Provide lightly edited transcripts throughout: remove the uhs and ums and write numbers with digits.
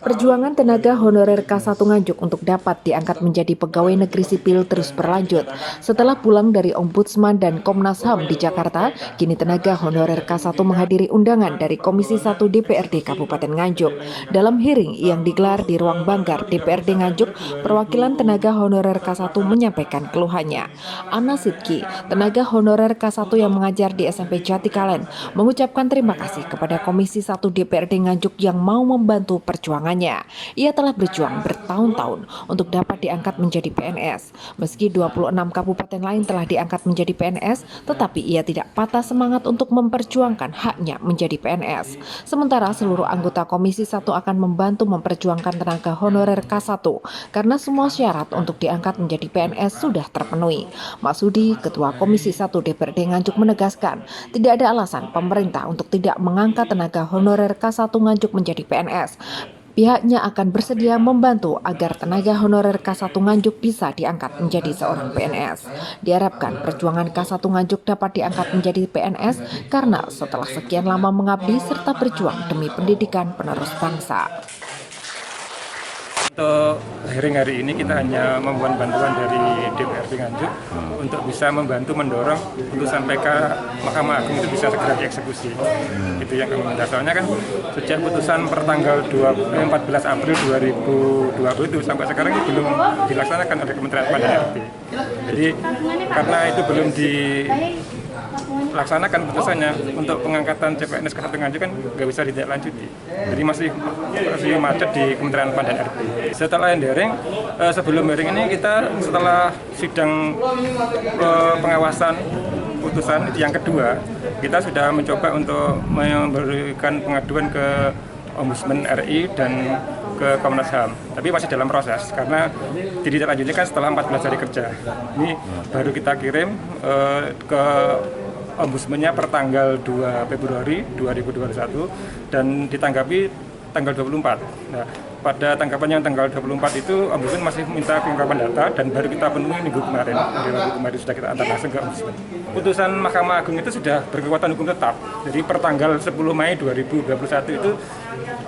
Perjuangan tenaga honorer K1 Nganjuk untuk dapat diangkat menjadi pegawai negeri sipil terus berlanjut. Setelah pulang dari Ombudsman dan Komnas HAM di Jakarta, kini tenaga honorer K1 menghadiri undangan dari Komisi 1 DPRD Kabupaten Nganjuk. Dalam hearing yang digelar di Ruang Banggar DPRD Nganjuk, perwakilan tenaga honorer K1 menyampaikan keluhannya. Ana Sidki, tenaga honorer K1 yang mengajar di SMP Jatikalen, mengucapkan terima kasih kepada Komisi 1 DPRD Nganjuk yang mau membantu perjuangannya. Ia telah berjuang bertahun-tahun untuk dapat diangkat menjadi PNS. Meski 26 kabupaten lain telah diangkat menjadi PNS, tetapi ia tidak patah semangat untuk memperjuangkan haknya menjadi PNS. Sementara seluruh anggota Komisi 1 akan membantu memperjuangkan tenaga honorer K1 karena semua syarat untuk diangkat menjadi PNS sudah terpenuhi. Masudi, Ketua Komisi 1 DPRD Nganjuk menegaskan, tidak ada alasan pemerintah untuk tidak mengangkat tenaga honorer K1 Nganjuk menjadi PNS. Pihaknya akan bersedia membantu agar tenaga honorer K1 Nganjuk bisa diangkat menjadi seorang PNS. Diharapkan perjuangan K1 Nganjuk dapat diangkat menjadi PNS karena setelah sekian lama mengabdi serta berjuang demi pendidikan penerus bangsa. Untuk hearing hari ini kita hanya memohon bantuan dari DPRD Nganjuk untuk bisa membantu mendorong putusan PK Mahkamah Agung itu bisa segera dieksekusi. Itu yang kami minta. Soalnya kan sejak putusan pertanggal 14 April 2020 itu sampai sekarang itu belum dilaksanakan oleh Kementerian Pan dan RB. Jadi karena itu belum dilaksanakan putusannya untuk pengangkatan CPNS K1 Nganjuk kan nggak bisa ditindaklanjuti. Jadi masih macet di Kementerian Pan dan RB. Setelah hearing, sebelum hearing ini kita setelah sidang pengawasan putusan yang kedua, kita sudah mencoba untuk memberikan pengaduan ke Ombudsman RI dan ke Komnas HAM, tapi masih dalam proses karena ditindaklanjutkan setelah 14 hari kerja. Ini baru kita kirim ke Ombudsman-nya per tanggal 2 Februari 2021 dan ditanggapi tanggal 24. Nah, pada tanggapan yang tanggal 24 itu Ombudsman masih minta kelengkapan data dan baru kita penuhi minggu kemarin. Hari Rabu kemarin sudah kita antar langsung ke Ombudsman. Putusan Mahkamah Agung itu sudah berkekuatan hukum tetap. Jadi per tanggal 10 Mei 2021 itu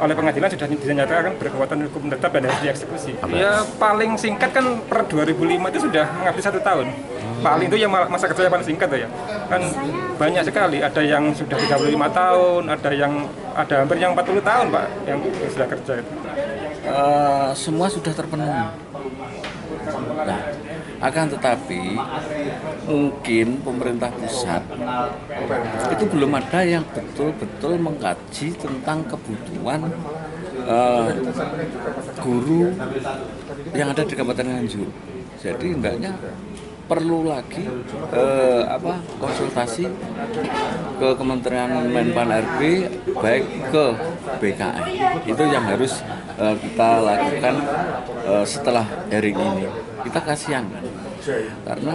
oleh pengadilan sudah dinyatakan berkekuatan hukum tetap dan harus dieksekusi. Ya paling singkat kan per 2005 itu sudah mengabdi 1 tahun. Paling itu yang masa kerja paling singkat ya. Kan banyak sekali, ada yang sudah 35 tahun, ada hampir yang 40 tahun Pak yang sudah kerja itu. Semua sudah terpenuhi. Nah, akan tetapi mungkin pemerintah pusat itu belum ada yang betul-betul mengkaji tentang kebutuhan guru yang ada di Kabupaten Nganjuk. Jadi hendaknya perlu lagi konsultasi ke Kementerian Menpan RB baik ke BKN. Itu yang harus kita lakukan setelah hearing ini. Kita kasihan kan? Karena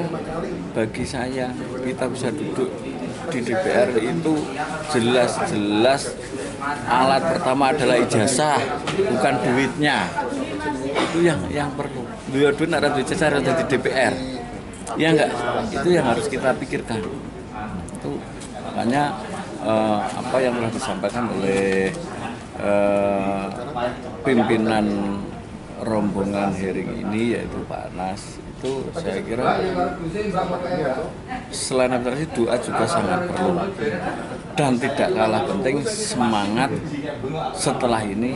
bagi saya kita bisa duduk di DPR itu jelas-jelas alat pertama adalah ijazah, bukan duitnya. Itu yang perlu. Duit ada ijazah ada di DPR. Ya enggak, itu yang harus kita pikirkan. Itu makanya apa yang telah disampaikan oleh pimpinan rombongan hearing ini yaitu Pak Anas, itu saya kira selain administrasi doa juga sangat perlu dan tidak kalah penting semangat setelah ini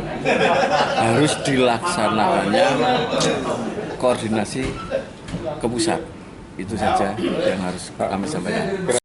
harus dilaksanakannya koordinasi ke pusat. Itu saja yang harus kami sampaikan.